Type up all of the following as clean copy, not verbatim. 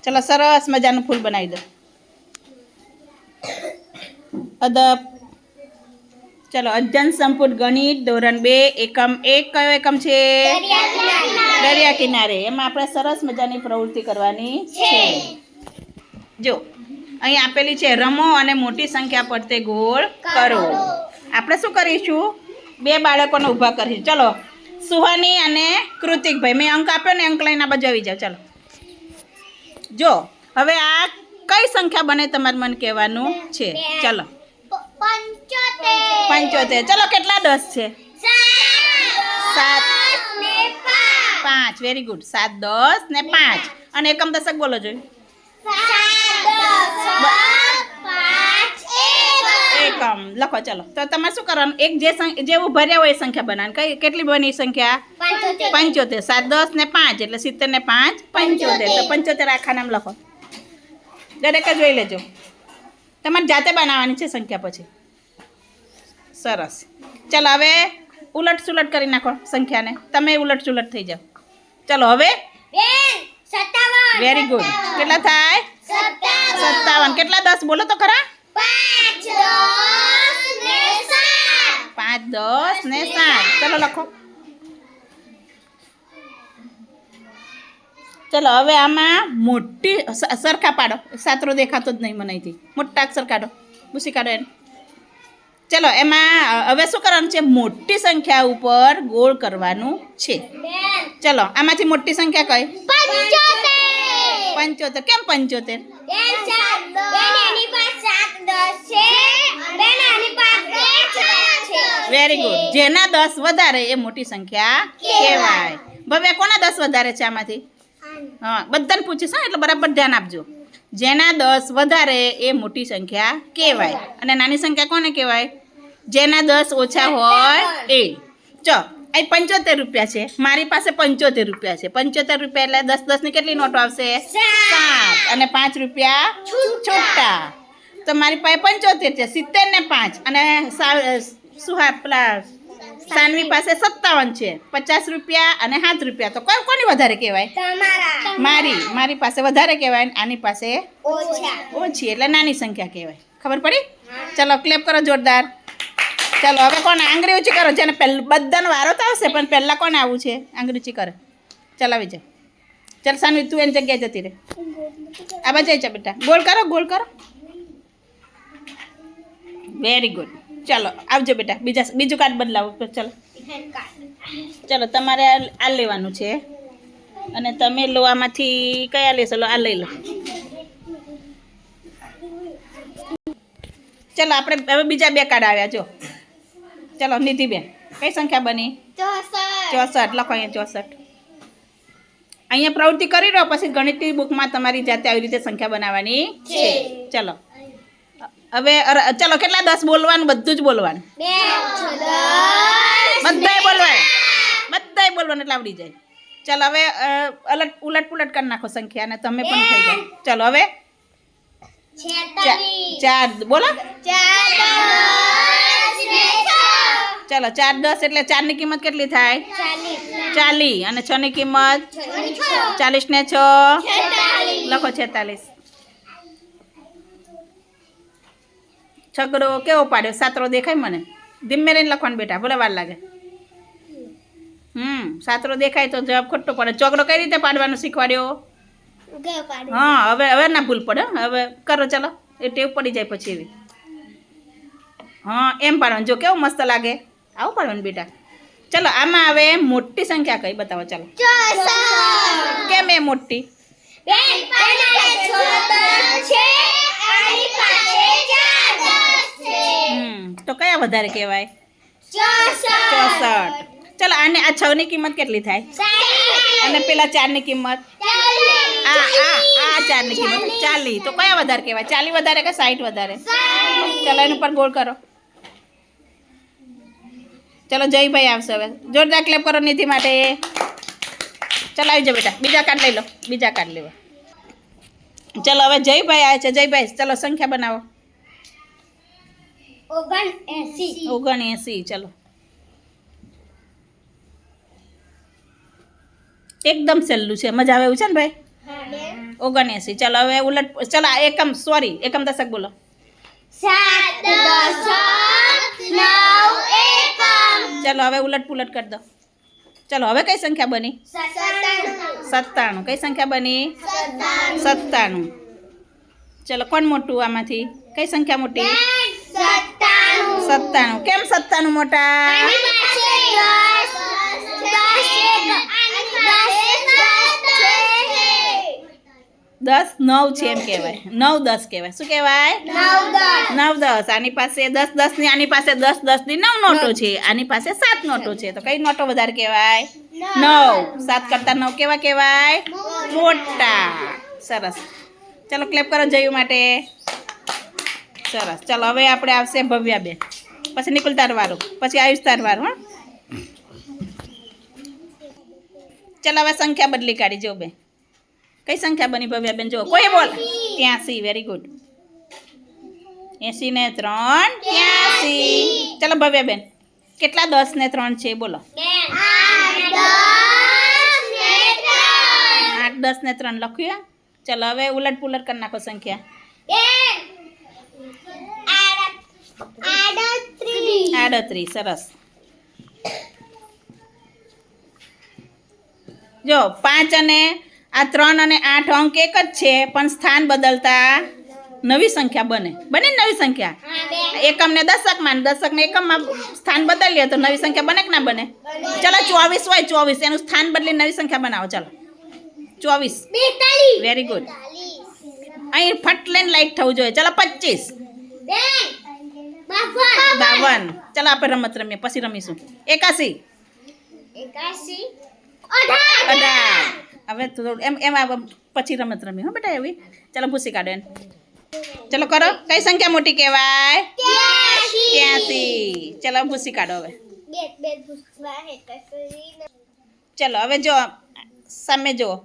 ચલો સરસ મજાનું ફૂલ બનાવી દો. અદબ. ચલો અધ્યયન સંપૂર્ણ ગણિત ધોરણ 2 એકમ 1 કયો એકમ છે? દરિયા કિનારે. એમાં આપણે સરસ મજાની પ્રવૃત્તિ કરવાની છે. જો અહીં આપેલી છે રમો અને મોટી સંખ્યા પર તે ગોળ કરો. આપણે શું કરીશું? 2 બાળકોને ઊભા કરીશું. ચલો સુહાની અને કૃતિકભાઈ, મેં અંક આપ્યો ને, અંક લઈને આ બાજુ આવી જાઓ. ચલો જો હવે આ કઈ સંખ્યા બને તમારે મને કહેવાનું છે. ચલો 75. ચલો કેટલા 10 છે? 7 5. Very good. 7 10 ને 5. અને એકમ દશક બોલો જોઈએ. એકમ લખો. ચલો તો તમારે શું કરવાનું? એક જે ઉભા રહ્યા હોય એ સંખ્યા બનાવવાની. કેટલી બની સંખ્યા? 75. 7 10 ને 5 એટલે 70 ને 5 75. તો 75 આખા નામ લખો. દરેક જોઈ લેજો. તમારે જાતે બનાવવાની છે સંખ્યા પછી. સરસ. ચલો હવે ઉલટ સુલટ કરી નાખો સંખ્યાને. તમે ઉલટ સુલટ થઈ જાઓ. ચલો હવે વેરી ગુડ. કેટલા થાય? 57. કેટલા 10 બોલો તો ખરા? 5 10 ને 7. ચલો લખો. ચલો હવે આમાં મોટી સરખા પાડો. સાતરો દેખાતો જ નહીં મને અહીંથી. મોટા અક્ષર કાઢો. ભૂસી કાઢો એને. ચલો એમાં હવે શું કરવાનું છે? મોટી સંખ્યા ઉપર ગોળ કરવાનું છે. ચલો આમાંથી મોટી સંખ્યા કઈ? 75. કેમ 75? Very good. જેના 10 વધારે એ મોટી સંખ્યા કહેવાય. હવે કોના 10 વધારે છે આમાંથી? હા બધાને પૂછીશ હા, એટલે બરાબર ધ્યાન આપજો. જેના 10 વધારે એ મોટી સંખ્યા કહેવાય. અને નાની સંખ્યા કોને કહેવાય? જેના 10 ઓછા હોય એ. ચો અહીં 75 રૂપિયા છે. મારી પાસે 75 રૂપિયા છે. 75 રૂપિયા એટલે 10 10ની કેટલી નોટો આવશે? 7. અને 5 રૂપિયા છૂટા. તો મારી પાસે 75 છે. 70 ને 5 અને શું પેલા સાનવી પાસે 57 છે. 50 રૂપિયા અને 7 રૂપિયા. તો કોની વધારે કહેવાય? મારી પાસે વધારે કહેવાય. આની પાસે ઓછી એટલે નાની સંખ્યા કહેવાય. ખબર પડી? ચલો ક્લેપ કરો જોરદાર. ચલો હવે કોને આંગળી ઊંચી કરો? જેને બધાનો વારો તો આવશે પણ પહેલાં કોને આવવું છે? આંગળી ઊંચી કરે. ચલાવી જાય. ચાલ સાનવી તું એની જગ્યાએ જતી રહે. આ બાજુ આવી જા બેટા. ગોળ કરો ગોળ કરો. Very good. ચલો આવજો બેટા. બીજું કાર્ડ બદલાવો. ચલો ચલો તમારે આ લેવાનું છે અને તમે લો આમાંથી કયા લેશો? લો આ લઈ લો. ચલો આપણે હવે બીજા 2 કાર્ડ આવ્યા. જો ચલો નિધિબેન કઈ સંખ્યા બની? 64. લખો અહીંયા 64. અહીંયા પ્રવૃત્તિ કરી રહ્યો પછી ગણિતની બુકમાં તમારી જાતે આવી રીતે સંખ્યા બનાવવાની છે. ચલો હવે ચલો કેટલા 10 બોલવાનું? બધું જ બોલવાનું. બધાય બોલવાનું એટલે આવડી જાય. ચલો હવે ઉલટ પુલટ કરી નાખો સંખ્યા અને તમે પણ થઈ જાઓ. ચલો હવે 4 બોલો. ચલો 4 10 એટલે 4 ની કિંમત કેટલી થાય? 40. અને 6 ની કિંમત 40 ને 6 લખો 46. છગડો કેવો પાડ્યો? સાતરો દેખાય મને? ધીમે રહીને લખવાનું બેટા, ભલે વાર લાગે. સાતરો દેખાય તો જવાબ ખોટો પડે. ચોગડો કઈ રીતે પાડવાનો શીખવાડ્યો? હા હવે ના ભૂલ પડે. હવે કરો ચલો. એ ટેવ પડી જાય પછી એવી. હા એમ પાડવાનું. જો કેવું મસ્ત લાગે. આવું પાડવાનું બેટા. ચલો આમાં હવે મોટી સંખ્યા કઈ બતાવો? ચલો કેમ એ મોટી? તો કયા વધારે કહેવાય? 64. ચલો આને આ 6 ની કિંમત કેટલી થાય? અને પેલા 4 ની કિંમત? આ 4 ની કિંમત 40. તો કયા વધારે કહેવાય? 40 વધારે કે 60 વધારે? ચલો એની પર ગોળ કરો. ચલો જયભાઈ આવશે હવે. જોરદાર ક્લેપ કરો નિધિ માટે. ચલો આવી જાઓ બેટા. બીજા કાર્ડ લઈ લો. બીજા કાર્ડ લેવા. ચલો હવે જયભાઈ આવે છે. જયભાઈ ચલો સંખ્યા બનાવો. 79. ચલો એકદમ સહેલું છે. મજા આવે એવું છે ને ભાઈ? 79. ચલો હવે ઉલટ, ચલો એકમ, સોરી, એકમ દશક બોલો. 7 દશક 9 એકમ. ચલો હવે ઉલટ પુલટ કરી દો. ચલો હવે કઈ સંખ્યા બની? 97. કઈ સંખ્યા બની? 97. ચલો કોણ મોટું આમાંથી? કઈ સંખ્યા મોટી? 97. કેમ 97 મોટા? 10 9 છે એમ કહેવાય. 9 10 કહેવાય. શું કહેવાય? 9 10. આની પાસે 10 10 ની, આની પાસે 10 10 ની 9 નોટો છે, આની પાસે 7 નોટો છે. તો કઈ નોટો વધારે કહેવાય? 9. 7 કરતા 9 કેવા કહેવાય? મોટા. સરસ. ચલો ક્લેપ કરો જયું માટે. સરસ. ચલો હવે આપણે આવશે ભવ્યાબેન, પછી નિકુલ તારવાળું, પછી આયુષ તારવાળું. હા, ચલો હવે સંખ્યા બદલી કાઢી જો બે. કઈ સંખ્યા બની ભવ્યાબેન? જો કોઈ બોલ. 83. Very good. 80 ને 3 83. ચલો ભવ્યાબેન, કેટલા 10 ને 3 છે બોલો? 8 10 ને 3 લખ્યું. ચલો હવે ઉલટ પુલટ કરી નાખો સંખ્યા. 38. સરસ. જો 5 અને આ 3 અને 8 અંક એક જ છે, પણ સ્થાન બદલતા નવી સંખ્યા બને. બને ને નવી સંખ્યા? એકમ ને દશકમાં, દશક ને એકમમાં સ્થાન બદલીએ તો નવી સંખ્યા બને કે ના બને? ચલો 24 હોય, 24 એનું સ્થાન બદલી નવી સંખ્યા બનાવો. ચલો 24. Very good. અહીં ફટ લઈને લાઈટ થવું જોઈએ. ચલો 25. 52. ચલો આપણે રમત રમીએ, પછી રમીશું. 81. 18. હવે થોડું એમ પછી રમત રમી. હો બેટા એવી. ચલો ભૂસી કાઢો એને. ચલો કરો. કઈ સંખ્યા મોટી કહેવાય? 83. ચલો ભૂસી કાઢો હવે. ચલો હવે જો સામે જુઓ,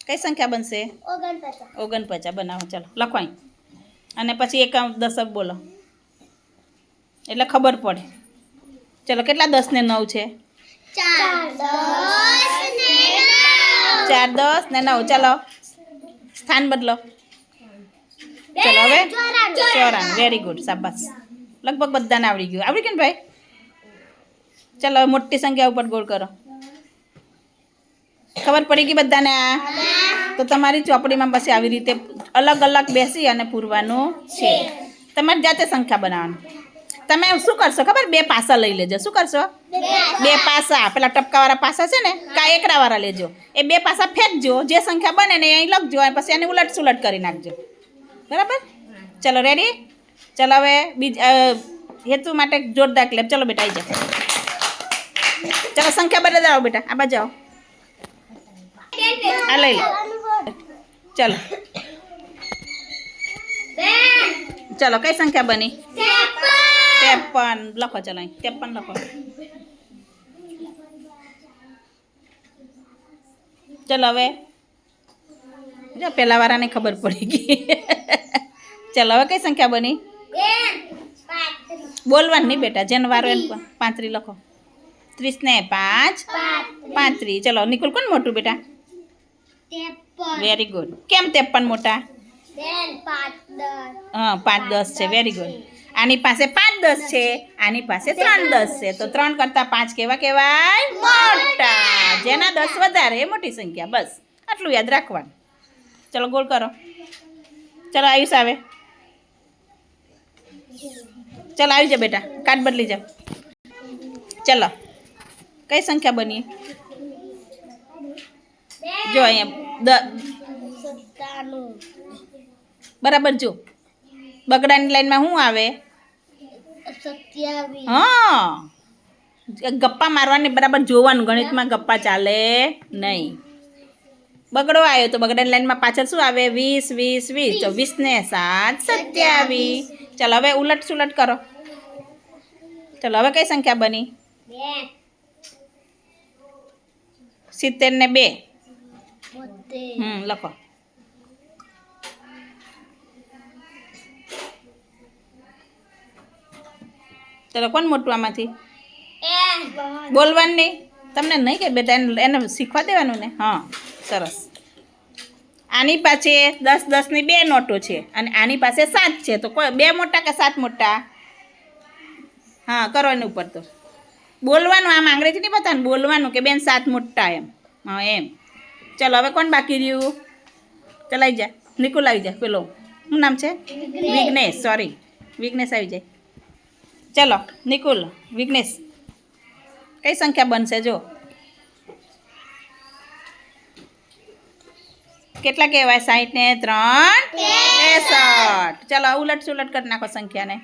કઈ સંખ્યા બનશે? 49. બનાવો. ચલો લખો અહીં, અને પછી એકમ દશક બોલો એટલે ખબર પડે. ચલો કેટલા 10 ને 9 છે? 4 10 ને 9. ચલો સ્થાન બદલો. ચલો હવે 94. Very good. શાબાશ. લગભગ બધાને આવડી ગયું. આવડી ગયું ને ભાઈ? ચલો મોટી સંખ્યા ઉપર ગોળ કરો. ખબર પડી ગઈ બધાને? આ તો તમારી ચોપડીમાં પછી આવી રીતે અલગ અલગ બેસી અને પૂરવાનું છે. તમારી જાતે સંખ્યા બનાવવાની. તમે શું કરશો ખબર? 2 પાસા લઈ લેજો. શું કરશો? 2 પાસા. પેલા ટપકાવાળા પાસા છે ને, કા એકડાવાળા લેજો. એ 2 પાસા ફેંકજો, જે સંખ્યા બને ને અહીં લખજો, અને પછી એને ઉલટ સુલટ કરી નાખજો. બરાબર? ચલો રેડી? ચલો હવે હેતુ માટે જોરદાર ક્લેપ. ચલો બેટા આવી જાઓ. ચલો સંખ્યા બદલે જાઓ બેટા. આ બાજુ આવો. આ લઈ લો. ચલો ચલો કઈ સંખ્યા બની? 53. લખો. ચલો અહીં 53 લખો. ચલો હવે જો પેલા વાળાને ખબર પડી ગઈ. ચલો હવે કઈ સંખ્યા બની? બોલવાનું નહીં બેટા, જેનો વારો એને 35 લખો. 30 ને 5 35. ચલો નિકુલ કોણ મોટું બેટા? 53. Very good. કેમ 53 મોટા? 5 10 છે. Very good. આની પાસે 5 10 છે, આની પાસે 3 10 છે, તો 3 કરતા 5 કેવા કહેવાય? મોટા. જેના 10 વધારે એ મોટી સંખ્યા. બસ આટલું યાદ રાખવાનું. ચલો ગોળ કરો. ચલો આયુષ આવે. ચલો આવી જાઓ બેટા, કાર્ડ બદલી જાઓ. ચલો કઈ સંખ્યા બની? જો અહીંયા બરાબર. જો બગડાની લાઈનમાં શું આવે? 27. હા, ગપ્પા મારવાની બરાબર જોવાનું. ગણિતમાં ગપ્પા ચાલે નહીં. બગડો આવ્યો તો બગડાની લાઈનમાં પાછળ શું આવે? 20 20 20. તો 20 ને 7 27. ચલો હવે ઉલટ સુલટ કરો. ચલો હવે કઈ સંખ્યા બની? 70 ને 2. લખો. ચલો કોણ મોટું આમાંથી? બોલવાનું નહીં તમને નહીં કે બેટા, એને શીખવા દેવાનું ને. હા સરસ. આની પાસે 10-10ની 2 નોટો છે અને આની પાસે 7 છે, તો કોઈ 2 મોટા કે 7 મોટા? હા, કરો એની ઉપર તો બોલવાનું, આમ અંગ્રેજી નહીં બતાવવાનું, બોલવાનું કે બેન 7 મોટા એમ. હા એમ. ચલો હવે કોણ બાકી રહ્યું? ચાલ આવી જા, નિકુલ આવી જા. પેલો શું નામ છે? વિઘ્નેશ. સોરી, વિઘ્નેશ આવી જાય. ચલો નિકુલ, વિઘ્નેશ, કઈ સંખ્યા બનશે જો? કેટલા કહેવાય? 60 ને 3 63. ચલો ઉલટ સુલટ કરી નાખો સંખ્યાને.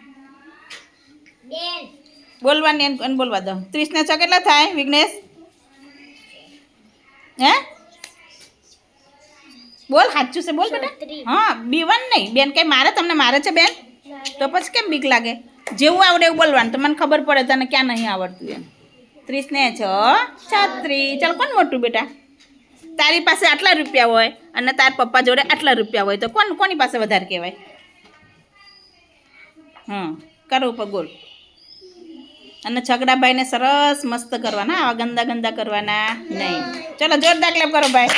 બોલવાની અને બોલવા દો. 30 ને 6 કેટલા થાય વિઘ્નેશ? હે બોલ, સાચું છે બોલ બેટા. હા, B1 નહીં બેન, કઈ મારે તમને મારે છે બેન? તો પછી કેમ બીક લાગે? જેવું આવડે એવું બોલવાનું, તો મને ખબર પડે તને ક્યાં નહીં આવડતું એમ. 30 ને 6 36. ચાલ કોણ મોટું બેટા? તારી પાસે આટલા રૂપિયા હોય અને તાર પપ્પા જોડે આટલા રૂપિયા હોય, તો કોની પાસે વધારે કહેવાય? કરો ઉપર ગોળ. અને છગડાભાઈને સરસ મસ્ત કરવાના, આવા ગંદા ગંદા કરવાના નહીં. ચલો જોરદાર ક્લેપ કરો ભાઈ.